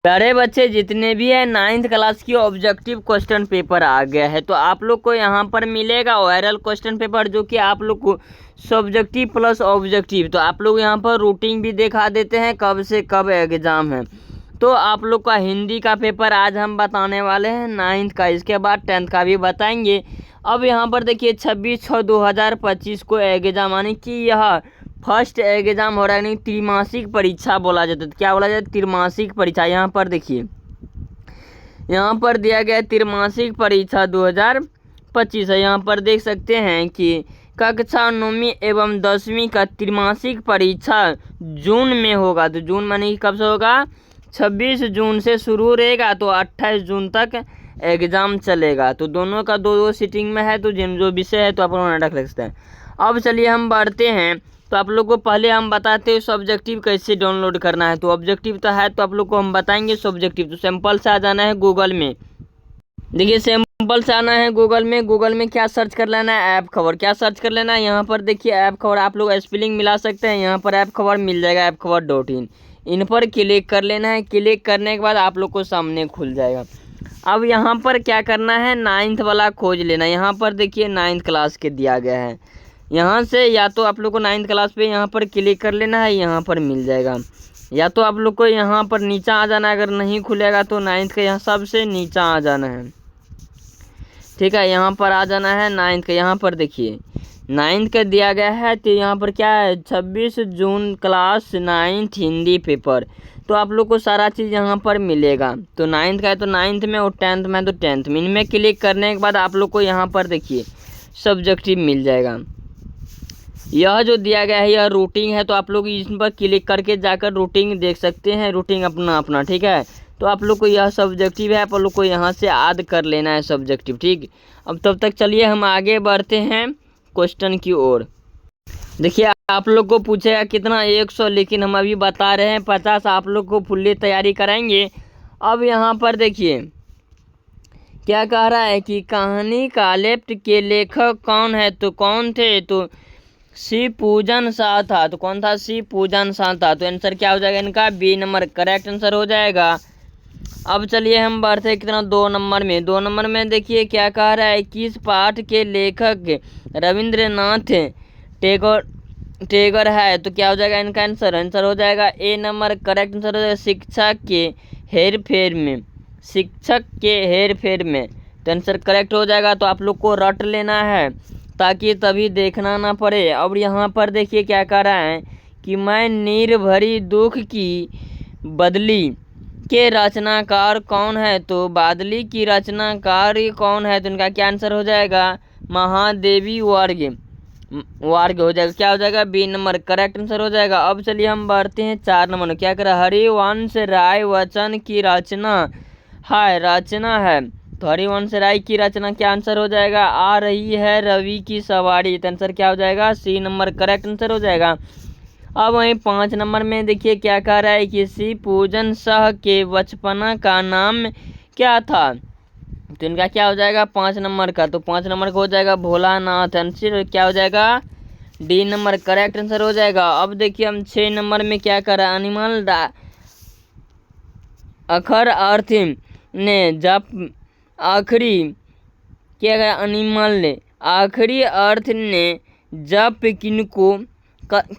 प्यारे बच्चे जितने भी है 9th क्लास की ऑब्जेक्टिव क्वेश्चन पेपर आ गया है, तो आप लोग को यहाँ पर मिलेगा ओरल क्वेश्चन पेपर, जो कि आप लोग को सब्जेक्टिव प्लस ऑब्जेक्टिव। तो आप लोग यहाँ पर रूटीन भी दिखा देते हैं कब से कब एग्जाम है। तो आप लोग का हिंदी का पेपर आज हम बताने वाले हैं 9th का, इसके बाद 10th का भी बताएंगे। अब यहाँ पर देखिए 26/6/2025 को एग्जाम, यानी कि यह फर्स्ट एग्जाम हो रहा है, नहीं त्रिमासिक परीक्षा बोला जाता है। क्या बोला जाता है? त्रिमासिक परीक्षा। यहाँ पर देखिए, यहाँ पर दिया गया त्रिमासिक परीक्षा 2025 है। यहाँ पर देख सकते हैं कि कक्षा 9वीं एवं 10वीं का त्रिमासिक परीक्षा जून में होगा। तो जून माने कब से होगा? 26 जून से शुरू रहेगा, तो 28 जून तक एग्ज़ाम चलेगा। तो दोनों का दो सीटिंग में है, तो जिन जो विषय है तो आप लोग रख सकते हैं। अब चलिए हम बढ़ते हैं। तो आप लोग को पहले हम बताते हैं सब्जेक्टिव कैसे डाउनलोड करना है। तो ऑब्जेक्टिव तो है, तो आप लोग को हम बताएंगे सब्जेक्टिव। तो सिंपल से आ जाना है गूगल में। देखिए सिंपल से आना है गूगल में। गूगल में क्या सर्च कर लेना है? ऐप खबर। क्या सर्च कर लेना है? यहाँ पर देखिए ऐप खबर, आप लोग स्पेलिंग मिला सकते हैं। यहाँ पर ऐप खबर मिल जाएगा, appkhabar.in। इन पर क्लिक कर लेना है। क्लिक करने के बाद आप लोग को सामने खुल जाएगा। अब यहाँ पर क्या करना है? 9th वाला खोज लेना। यहाँ पर देखिए 9th क्लास के दिया गया है। यहाँ से या तो आप लोग को 9th क्लास पे यहाँ पर क्लिक कर लेना है, यहाँ पर मिल जाएगा। या तो आप लोग को यहाँ पर नीचा आ जाना है, अगर नहीं खुलेगा तो 9th के यहाँ सबसे नीचा आ जाना है। ठीक है, यहाँ पर आ जाना है 9th के। यहाँ पर देखिए 9th का दिया गया है, तो यहाँ पर क्या है? 26 जून क्लास 9th हिंदी पेपर। तो आप लोग को सारा चीज़ यहाँ पर मिलेगा। तो 9th का है तो 9th में, और 10th में तो 10th में। इनमें क्लिक करने के बाद आप लोग को यहाँ पर देखिए सब्जेक्टिव मिल जाएगा। यह जो दिया गया है यह रूटिंग है, तो आप लोग इस पर क्लिक करके जाकर रूटिंग देख सकते हैं। रूटिंग अपना अपना, ठीक है। तो आप लोग को यह सब्जेक्टिव है, आप लोग को यहाँ से ऐड कर लेना है सब्जेक्टिव। ठीक, अब तब तक चलिए हम आगे बढ़ते हैं क्वेश्चन की ओर। देखिए आप लोग को पूछेगा कितना? 100, लेकिन हम अभी बता रहे हैं 50। आप लोग को फुल्ली तैयारी कराएंगे। अब यहाँ पर देखिए क्या कह रहा है कि कहानी का लेफ्ट के लेखक कौन है? तो कौन थे? तो शिव पूजन शाह था। तो कौन था? शिव पूजन शाह था। तो आंसर क्या हो जाएगा इनका? बी नंबर करेक्ट आंसर हो जाएगा। अब चलिए हम बढ़ते हैं कितना? 2 नंबर में। 2 नंबर में देखिए क्या कह रहा है, किस पाठ के लेखक रविंद्रनाथ टैगोर है? तो क्या हो जाएगा इनका आंसर? आंसर हो जाएगा ए नंबर करेक्ट आंसर हो जाएगा शिक्षक के हेर फेर में। शिक्षक के हेर फेर में, तो आंसर करेक्ट हो जाएगा। तो आप लोग को रट लेना है ताकि तभी देखना ना पड़े। और यहाँ पर देखिए क्या कह रहा है कि मैं नीर भरी दुख की बदली के रचनाकार कौन है? तो बादली की रचनाकार कौन है? तो इनका क्या आंसर हो जाएगा? महादेवी वार्ग हो जाएगा। क्या हो जाएगा? बी नंबर करेक्ट आंसर हो जाएगा। अब चलिए हम बढ़ते हैं 4 नंबर में। क्या कर रहा है? हरिवंश राय वचन की रचना है। तो हरिवंश राय की रचना क्या आंसर हो जाएगा? आ रही है रवि की सवारी। तो आंसर क्या हो जाएगा? सी नंबर करेक्ट आंसर हो जाएगा। अब वहीं 5 नंबर में देखिए क्या कह रहा है कि शिव पूजन शाह के बचपना का नाम क्या था? तो इनका क्या हो जाएगा 5 नंबर का? तो 5 नंबर का हो जाएगा भोलानाथ। आंसर क्या हो जाएगा? डी नंबर करेक्ट आंसर हो जाएगा। अब देखिए हम 6 नंबर में क्या कर रहा है, एनिमल अखर अर्थ ने जब आखिरी क्या गया, एनिमल ने आखिरी अर्थ ने जब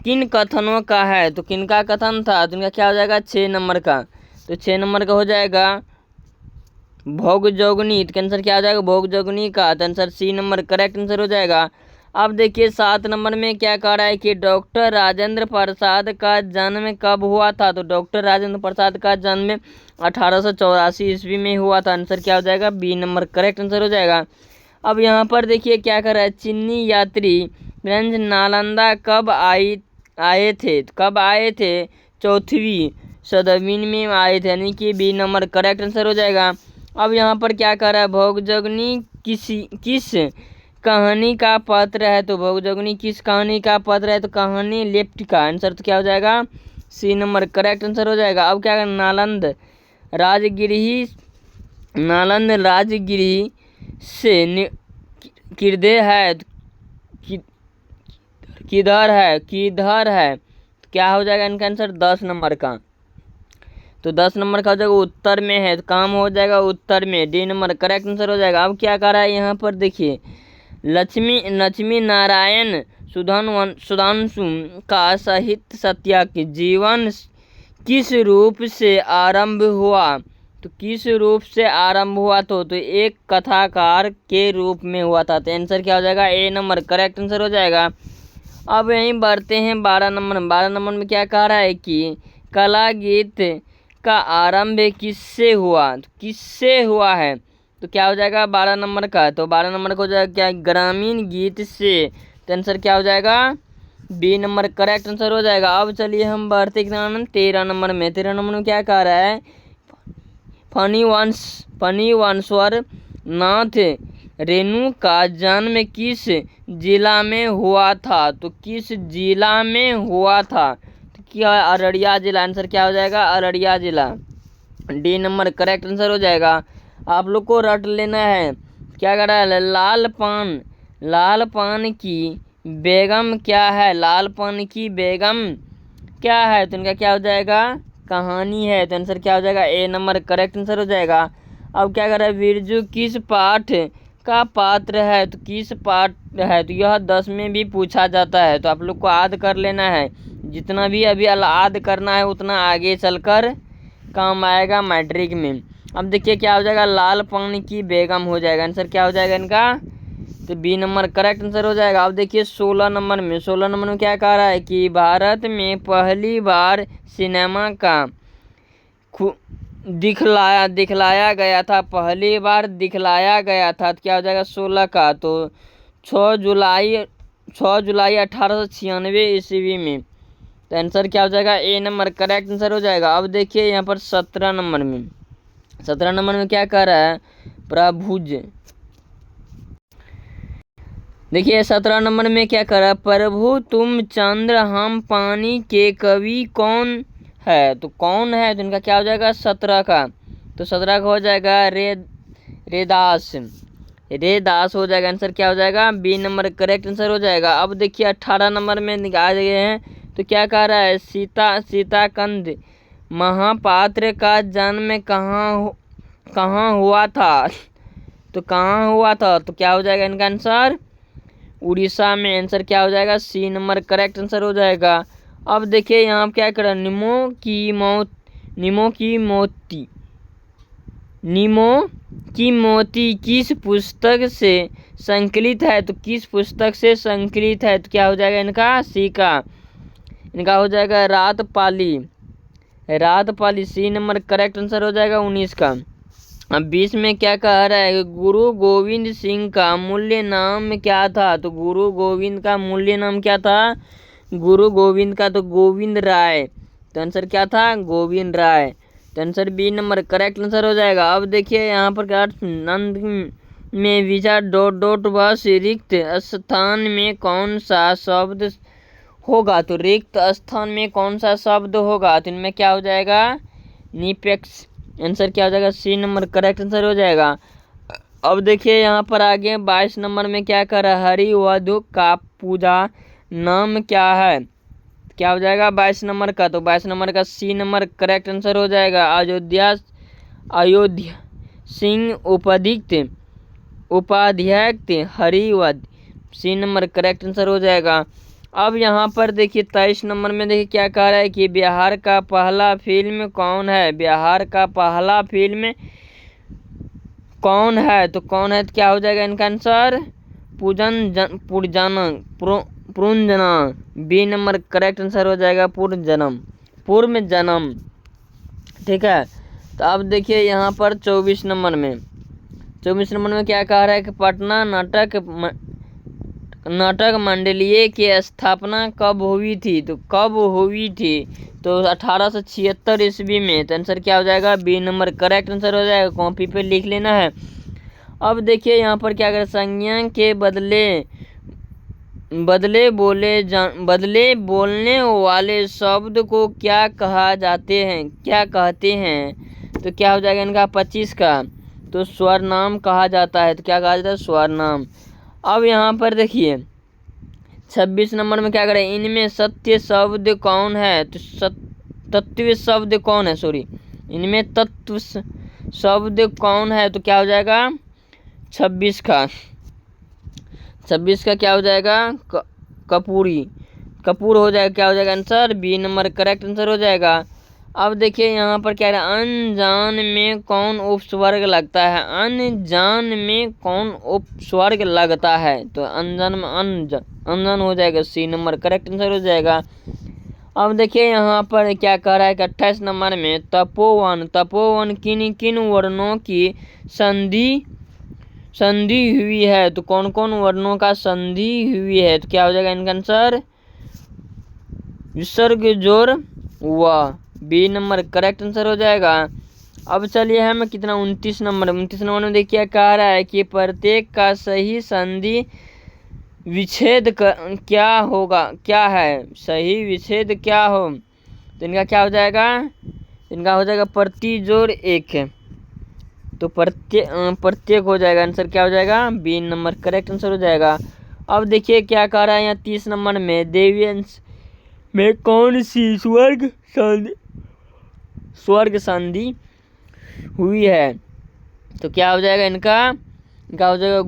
किन कथनों का है? तो किन का कथन था? तो इनका क्या हो जाएगा 6 नंबर का? तो 6 नंबर का हो जाएगा भोगजोगनी। तो आंसर क्या हो जाएगा? भोगजोगनी का। तो answer C number correct answer हो जाएगा। अब देखिए 7 नंबर में क्या कह रहा है कि डॉक्टर राजेंद्र प्रसाद का जन्म कब हुआ था? तो डॉक्टर राजेंद्र प्रसाद का जन्म 1884 ईस्वी में हुआ था। आंसर क्या हो जाएगा? बी नंबर करेक्ट आंसर हो जाएगा। अब यहाँ पर देखिए क्या कर रहा है, चीनी यात्री गंज नालंदा कब आए थे? कब आए थे? 4वीं सदी में आए थे, यानी कि बी नंबर करेक्ट आंसर हो जाएगा। अब यहाँ पर क्या कर रहा है, भोगजोगनी किस कहानी का पात्र है? तो भोगजोगनी किस कहानी का पात्र है? तो कहानी लेफ्ट का। आंसर तो क्या हो जाएगा? सी नंबर करेक्ट आंसर हो जाएगा। अब क्या नालंद राजगिरी से किधर है? क्या हो जाएगा इनका आंसर? 10 नंबर का। तो 10 नंबर का हो जाएगा उत्तर में है, तो काम हो जाएगा उत्तर में, डी नंबर करेक्ट आंसर हो जाएगा। अब क्या कर रहा है यहाँ पर देखिए, लक्ष्मी नारायण सुधांशु का साहित्य सत्या के जीवन किस रूप से आरंभ हुआ, तो किस रूप से आरंभ हुआ तो एक कथाकार के रूप में हुआ था, तो आंसर क्या हो जाएगा, ए नंबर करेक्ट आंसर हो जाएगा। अब यहीं बढ़ते हैं 12 नंबर में। 12 नंबर में क्या कह रहा है कि कला गीत का आरंभ किससे हुआ, तो किससे हुआ है, तो क्या हो जाएगा 12 नंबर का, तो 12 नंबर का हो जाएगा क्या, ग्रामीण गीत से, तो आंसर क्या हो जाएगा, बी नंबर करेक्ट आंसर हो जाएगा। अब चलिए हम बढ़ते 13 नंबर में। 13 नंबर में क्या कह रहा है, फणिवंशवर नाथ रेणु का जन्म किस जिला में हुआ था, तो किस जिला में हुआ था, तो क्या अररिया जिला, आंसर क्या हो जाएगा, अररिया जिला, डी नंबर करेक्ट आंसर हो जाएगा। आप लोग को रट लेना है, क्या कर रहा है, लाल पान की बेगम क्या है, लाल पान की बेगम क्या है, तो इनका क्या हो जाएगा, कहानी है, तो आंसर क्या हो जाएगा, ए नंबर करेक्ट आंसर हो जाएगा। अब क्या कर रहा है, बिरजू किस पाठ का पात्र है, तो किस पाठ है, तो यह 10 में भी पूछा जाता है, तो आप लोग को याद कर लेना है, जितना भी अभी याद करना है उतना आगे चलकर काम आएगा मैट्रिक में। अब देखिए क्या हो जाएगा, लाल पान की बेगम हो जाएगा, आंसर क्या हो जाएगा इनका, तो बी नंबर करेक्ट आंसर हो जाएगा। अब देखिए 16 नंबर में। 16 नंबर में क्या कह रहा है कि भारत में पहली बार सिनेमा का दिखलाया गया था, पहली बार दिखलाया गया था, तो क्या हो जाएगा 16 का, तो 6 जुलाई 1896 ईस्वी में, तो आंसर क्या हो जाएगा, ए नंबर करेक्ट आंसर हो जाएगा। अब देखिए यहाँ पर 17 नंबर में। 17 नंबर में क्या कह रहा है, प्रभुज, देखिए 17 नंबर में क्या कर रहा है, प्रभु तुम चंद्र हम पानी के कवि कौन है, तो कौन है, तो इनका क्या हो जाएगा 17 का, तो 17 का हो जाएगा रेदास हो जाएगा, आंसर क्या हो जाएगा, बी नंबर करेक्ट आंसर हो जाएगा। अब देखिए 18 नंबर में आ गए हैं, तो क्या कह रहा है, सीताकंद महापात्र का जन्म कहाँ हुआ था, तो कहाँ हुआ था, तो क्या हो जाएगा इनका आंसर, उड़ीसा में, आंसर क्या हो जाएगा, सी नंबर करेक्ट आंसर हो जाएगा। अब देखिए यहाँ क्या कर रहा है, निमो की मोती किस पुस्तक से संकलित है, तो किस पुस्तक से संकलित है, तो क्या हो जाएगा इनका, सी का, इनका हो जाएगा रात पाली, सी नंबर करेक्ट आंसर हो जाएगा 19 का। अब 20 में क्या कह रहा है, गुरु गोविंद सिंह का मूल्य नाम क्या था, तो गुरु गोविंद का मूल्य नाम क्या था, गुरु गोविंद का तो गोविंद राय, तो आंसर क्या था, गोविंद राय, तो answer B number correct answer हो जाएगा। अब देखिए यहाँ पर क्या, नंद में विचार बस रिक्त स्थान में कौन सा शब्द होगा, तो रिक्त स्थान में कौन सा शब्द होगा, तो इनमें क्या हो जाएगा, निपेक्ष, आंसर क्या हो जाएगा, सी नंबर करेक्ट आंसर हो जाएगा। अब देखिए यहाँ पर आगे 22 नंबर में क्या कर रहा है, हरिवधु का पूजा नाम क्या है, क्या हो जाएगा 22 नंबर का, तो 22 नंबर का सी नंबर करेक्ट आंसर हो जाएगा। Ayodhya Singh Upadhyay Hariaudh, C number correct answer हो जाएगा। अब यहाँ पर देखिए 23 नंबर में देखिए क्या कह रहा है कि बिहार का पहला फिल्म कौन है, बिहार का पहला फिल्म कौन है, तो कौन है, तो क्या हो जाएगा इनका आंसर, पुरंजना, बी नंबर करेक्ट आंसर हो जाएगा, पूर्व जन्म, ठीक है। तो अब देखिए यहाँ पर 24 नंबर में। 24 नंबर में क्या कह रहा है कि पटना नाटक मंडलीय की स्थापना कब हुई थी, तो कब हुई थी, तो 1876 ईस्वी में, तो आंसर क्या हो जाएगा, बी नंबर करेक्ट आंसर हो जाएगा, कॉपी पे लिख लेना है। अब देखिए यहाँ पर क्या कर, संज्ञा के बदले बोलने वाले शब्द को क्या कहते हैं, तो क्या हो जाएगा इनका 25 का, तो स्वरनाम कहा जाता है, तो क्या कहा जाता है, स्वरनाम। अब यहाँ पर देखिए 26 नंबर में क्या करें, इनमें सत्य शब्द कौन है, तो तत्व शब्द कौन है, इनमें तत्व शब्द कौन है? तो क्या हो जाएगा 26 का। 26 का क्या हो जाएगा कपूरी, कपूर हो जाएगा। क्या हो जाएगा answer? B number correct answer हो जाएगा। अब देखिए यहाँ पर क्या है, अनजान में कौन उपस्वर्ग लगता है? अनजान में कौन उपस्वर्ग लगता है? तो अनजान में अनजान हो जाएगा, सी नंबर करेक्ट आंसर हो जाएगा। अब देखिए यहाँ पर क्या कह रहा है कि 28 नंबर में तपोवन किन किन वर्णों की संधि हुई है? तो कौन कौन वर्णों का संधि हुई है? तो क्या हो जाएगा इनका आंसर? विसर्ग जोर व, बी नंबर करेक्ट आंसर हो जाएगा। अब चलिए हम कितना 29 नंबर में देखिए कह रहा है कि प्रत्येक का सही संधि विच्छेद क्या होगा, क्या है? सही विच्छेद क्या हो? तो इनका क्या हो जाएगा? इनका हो जाएगा प्रति जोड़ एक, तो प्रत्येक हो जाएगा। आंसर क्या हो जाएगा? बी नंबर करेक्ट आंसर हो जाएगा। अब देखिए क्या कह रहा है यहाँ 30 नंबर में, देव्यांश में कौन सी स्वर्ग संधि हुई है? तो क्या हो जाएगा इनका हो जाएगा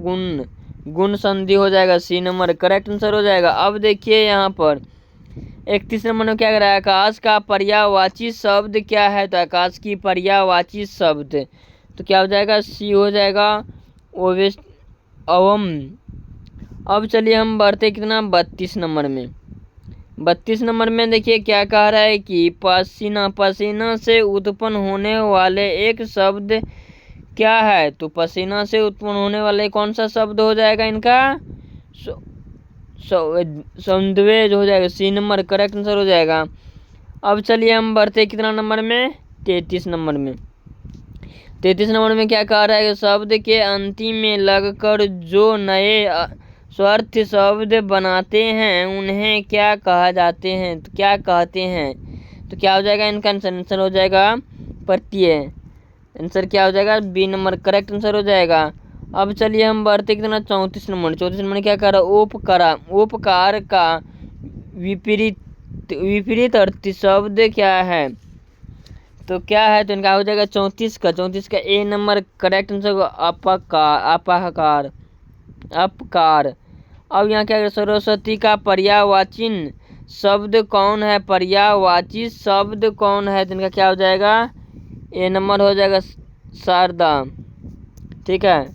गुण संधि हो जाएगा, सी नंबर करेक्ट आंसर हो जाएगा। अब देखिए यहाँ पर 31 नंबर में क्या कर रहा है, आकाश का पर्यायवाची शब्द क्या है? तो आकाश की पर्यायवाची शब्द, तो क्या हो जाएगा? सी हो जाएगा अवम। अब चलिए हम बढ़ते कितना 32 नंबर में। 32 नंबर में देखिए क्या कह रहा है कि पसीना से उत्पन्न होने वाले एक शब्द क्या है? तो पसीना से उत्पन्न होने वाले कौन सा शब्द हो जाएगा इनका? संद्वेज हो जाएगा, सी नंबर करेक्ट आंसर हो जाएगा। अब चलिए हम बढ़ते कितना नंबर में 33 नंबर में। 33 नंबर में क्या कह रहा है कि शब्द के अंतिम में लगकर जो नए स्वार्थ शब्द बनाते हैं उन्हें क्या कहा जाते हैं? तो क्या कहते हैं? तो क्या हो जाएगा इनका आंसर हो जाएगा प्रत्यय। आंसर क्या हो जाएगा? बी नंबर करेक्ट आंसर हो जाएगा। अब चलिए हम बढ़ते कितना 34 नंबर। 34 नंबर क्या कह रहा है, उपकार का विपरीत अर्थ शब्द क्या है? तो क्या है? तो इनका हो जाएगा 34 का ए नंबर करेक्ट आंसर होगा अपकार। अब यहाँ क्या है, सरस्वती का पर्यायवाची शब्द कौन है? पर्यायवाची शब्द कौन है? तो इनका क्या हो जाएगा? ए नंबर हो जाएगा शारदा, ठीक है।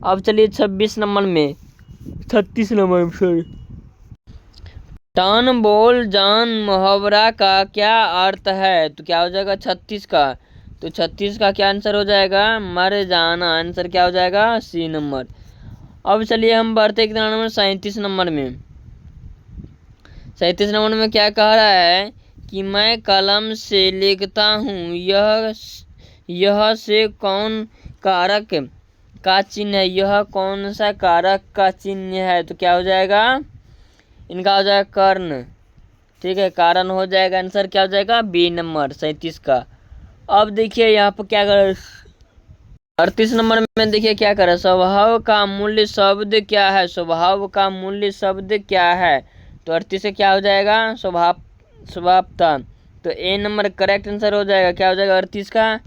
अब चलिए 36 नंबर में 36 नंबर में सॉरी, टन बोल जान मुहावरा का क्या अर्थ है? तो क्या हो जाएगा 36 का? तो 36 का क्या आंसर हो जाएगा? मर जाना। आंसर क्या हो जाएगा? C number. अब चलिए हम बढ़ते कितना नंबर 37 नंबर में। 37 नंबर में क्या कह रहा है कि मैं कलम से लिखता हूँ, यह से कौन कारक का चिन्ह है? यह कौन सा कारक का चिन्ह है? तो क्या हो जाएगा? इनका हो जाएगा कर्ण, ठीक है, कारण हो जाएगा। आंसर क्या हो जाएगा? बी नंबर 37 का। अब देखिए यहाँ पर क्या कर 38 नंबर में देखिए क्या करे, स्वभाव का मूल्य शब्द क्या है? स्वभाव का मूल्य शब्द क्या है? तो 38 से क्या हो जाएगा? स्वभावता, तो ए नंबर करेक्ट आंसर हो जाएगा। क्या हो जाएगा 38 का?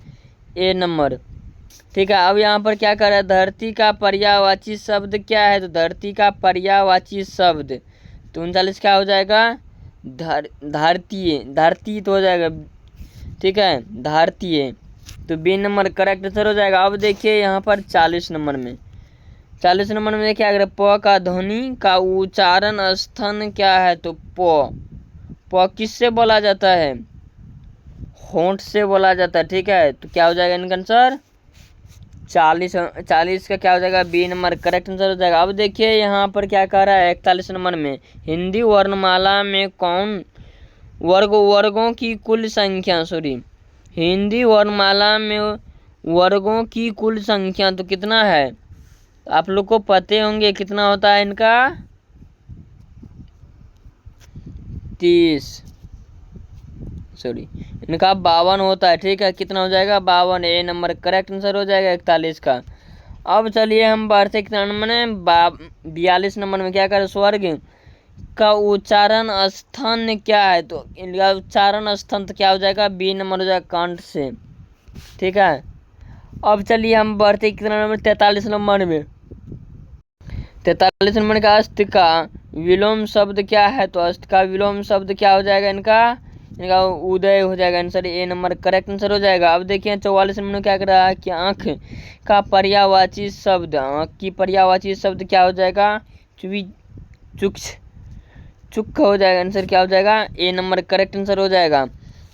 ए नंबर, ठीक है। अब यहाँ पर क्या कर रहा है, धरती का पर्यायवाची शब्द क्या है? तो धरती का पर्यायवाची शब्द, तो 39 क्या हो जाएगा? धरती तो हो जाएगा, ठीक है, भारतीय, तो बी नंबर करेक्ट आंसर हो जाएगा। अब देखिए यहाँ पर 40 नंबर में। 40 नंबर में क्या करें, प का ध्वनि का उच्चारण स्थान क्या है? तो प किससे बोला जाता है? होंठ से बोला जाता है, ठीक है। तो क्या हो जाएगा इनका आंसर? 40 का क्या हो जाएगा? बी नंबर करेक्ट आंसर हो जाएगा। अब देखिए यहाँ पर क्या कह रहा है 41 नंबर में, हिंदी वर्णमाला में कौन वर्गों की कुल संख्या, हिंदी वर्णमाला में वर्गों की कुल संख्या तो कितना है? आप लोग को पते होंगे कितना होता है इनका? 30, इनका 52 होता है, ठीक है। कितना हो जाएगा? 52, ए नंबर करेक्ट आंसर हो जाएगा 41 का। अब चलिए हम बढ़ते कितना नंबर में 42 नंबर में क्या करें, स्वर्ग का उच्चारण स्थान क्या है? तो इनका उच्चारण स्थान तो क्या हो जाएगा? बी नंबर हो जाएगा कंठ से, ठीक है। अब चलिए हम बढ़ते कितना नंबर 43 नंबर में। 43 नंबर का अस्त का विलोम शब्द क्या है? तो अस्त का विलोम शब्द क्या हो जाएगा इनका उदय हो जाएगा। Answer A number correct answer हो जाएगा। अब देखिए 44 नंबर में क्या कर रहा है कि आँख का पर्यायवाची शब्द, आँख की पर्यायवाची शब्द क्या हो जाएगा? चुक हो जाएगा। आंसर क्या हो जाएगा? ए नंबर करेक्ट आंसर हो जाएगा।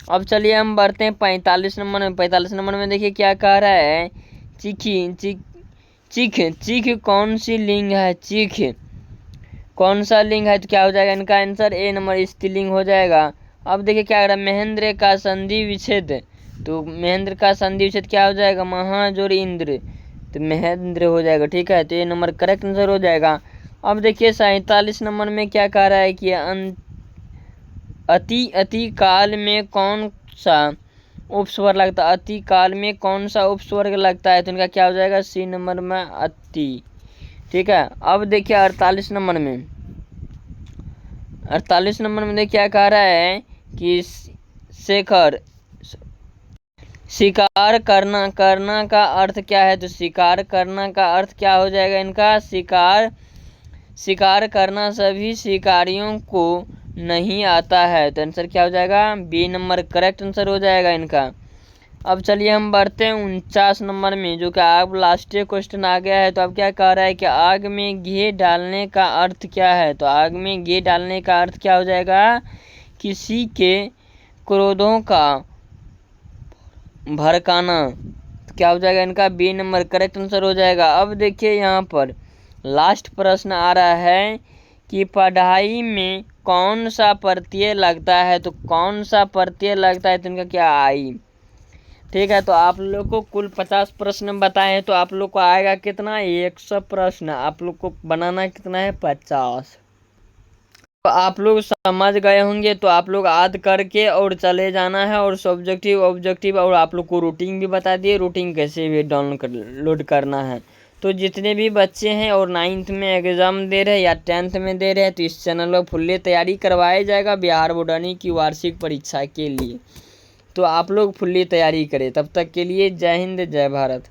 अब चलिए हम बढ़ते हैं 45 नंबर में। 45 नंबर में देखिए क्या कह रहा है, चीख कौन सी लिंग है? चीख कौन सा लिंग है? तो क्या हो जाएगा इनका आंसर? ए नंबर स्त्रीलिंग हो जाएगा। अब देखिए क्या कर रहा है, महेंद्र का संधि विच्छेद, तो महेंद्र का संधि विच्छेद क्या हो जाएगा? महाजोर इंद्र, तो महेंद्र हो जाएगा। ठीक है, तो ये नंबर करेक्ट आंसर हो जाएगा। अब देखिए 47 नंबर में क्या कह रहा है कि अति काल में कौन सा उपस्वर लगता है? अति काल में कौन सा उपस्वर्ग लगता है? तो इनका क्या हो जाएगा? सी नंबर में अति। ठीक है। अब देखिए 48 नंबर में, 48 नंबर में देखिए क्या कह रहा है कि शिकार करना का अर्थ क्या है? तो शिकार करना का अर्थ क्या हो जाएगा इनका? शिकार करना सभी शिकारियों को नहीं आता है। तो आंसर क्या हो जाएगा? बी नंबर करेक्ट आंसर हो जाएगा इनका। अब चलिए हम बढ़ते हैं 49 नंबर में, जो कि अब लास्ट क्वेश्चन आ गया है। तो अब क्या कह रहा है कि आग में घी डालने का अर्थ क्या है? तो आग में घी डालने का अर्थ क्या हो जाएगा? किसी के क्रोधों का भड़काना। तो क्या हो जाएगा इनका? बी नंबर करेक्ट आंसर हो जाएगा। अब देखिए यहाँ पर लास्ट प्रश्न आ रहा है कि पढ़ाई में कौन सा प्रत्यय लगता है? तो कौन सा प्रत्यय लगता है? तो इनका क्या? आई। ठीक है, तो आप लोग को कुल 50 प्रश्न बताए हैं, तो आप लोग को आएगा कितना? 100 प्रश्न। आप लोग को बनाना कितना है? 50। तो आप लोग समझ गए होंगे, तो आप लोग याद करके और चले जाना है। और सब्जेक्टिव ऑब्जेक्टिव और आप लोग को रूटीन भी बता दिए, रूटीन कैसे भी डाउनलोड करना है। तो जितने भी बच्चे हैं और 9th में एग्ज़ाम दे रहे हैं या 10th में दे रहे हैं, तो इस चैनल पर फुल्ली तैयारी करवाया जाएगा बिहार बोर्ड की वार्षिक परीक्षा के लिए। तो आप लोग फुल्ली तैयारी करें। तब तक के लिए जय हिंद, जय भारत।